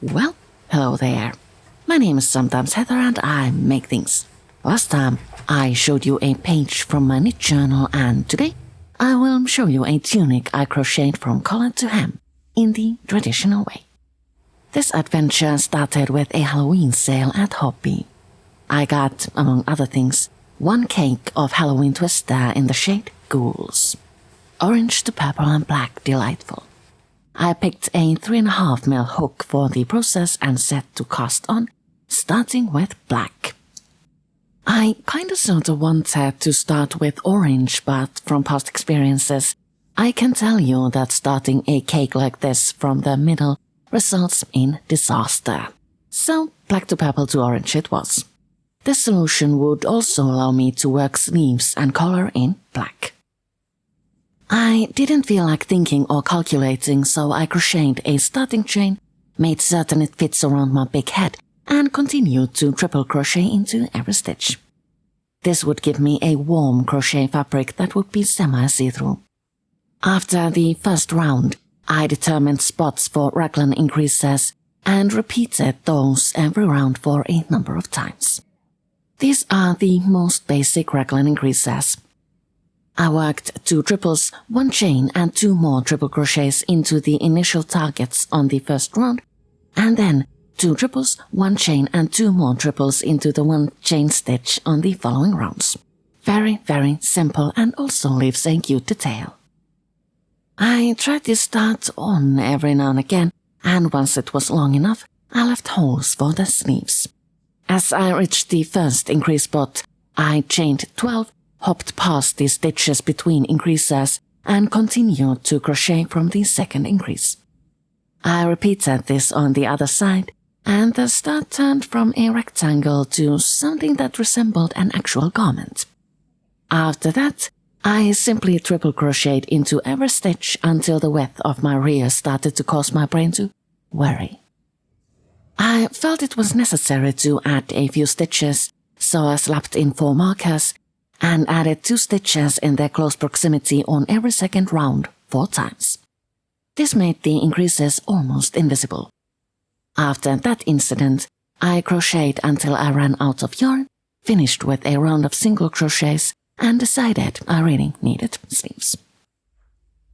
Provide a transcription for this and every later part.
Well, hello there. My name is sometimes Heather and I make things. Last time I showed you a page from my knit journal and today I will show you a tunic I crocheted from collar to hem in the traditional way. This adventure started with a Halloween sale at Hobbii. I got, among other things, one cake of Halloween twister in the shade Ghouls. Orange to purple and black delightful. I picked a 3.5mm hook for the process and set to cast on, starting with black. I kinda sorta wanted to start with orange, but from past experiences, I can tell you that starting a cake like this from the middle results in disaster. So black to purple to orange it was. This solution would also allow me to work sleeves and collar in black. I didn't feel like thinking or calculating, so I crocheted a starting chain, made certain it fits around my big head, and continued to triple crochet into every stitch. This would give me a warm crochet fabric that would be semi-see-through. After the first round, I determined spots for raglan increases and repeated those every round for a number of times. These are the most basic raglan increases. I worked 2 triples, 1 chain and 2 more triple crochets into the initial targets on the first round, and then 2 triples, 1 chain and 2 more triples into the 1 chain stitch on the following rounds. Very, very simple and also leaves a cute detail. I tried to start on every now and again, and once it was long enough, I left holes for the sleeves. As I reached the first increase spot, I chained 12, hopped past the stitches between increases, and continued to crochet from the second increase. I repeated this on the other side, and the start turned from a rectangle to something that resembled an actual garment. After that, I simply triple crocheted into every stitch until the width of my rear started to cause my brain to worry. I felt it was necessary to add a few stitches, so I slapped in 4 markers and added 2 stitches in their close proximity on every second round 4 times. This made the increases almost invisible. After that incident, I crocheted until I ran out of yarn, finished with a round of single crochets, and decided I really needed sleeves.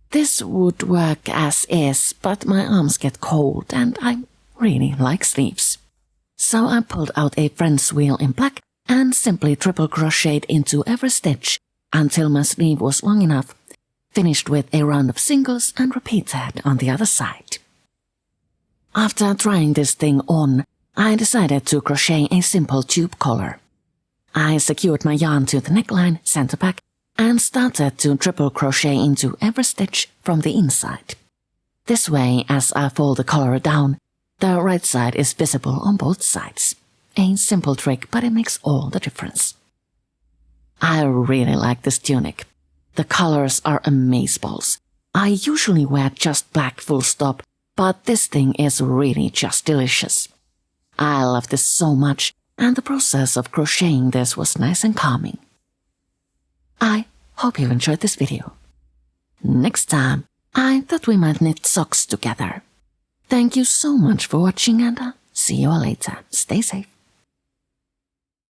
This would work as is, but my arms get cold and I really like sleeves. So I pulled out a friend's wheel in black and simply triple crocheted into every stitch until my sleeve was long enough, finished with a round of singles and repeated on the other side. After trying this thing on, I decided to crochet a simple tube collar. I secured my yarn to the neckline, center back, and started to triple crochet into every stitch from the inside. This way, as I fold the collar down, the right side is visible on both sides. A simple trick, but it makes all the difference. I really like this tunic. The colors are amazeballs. I usually wear just black full stop, but this thing is really just delicious. I love this so much, and the process of crocheting this was nice and calming. I hope you enjoyed this video. Next time, I thought we might knit socks together. Thank you so much for watching and see you all later. Stay safe.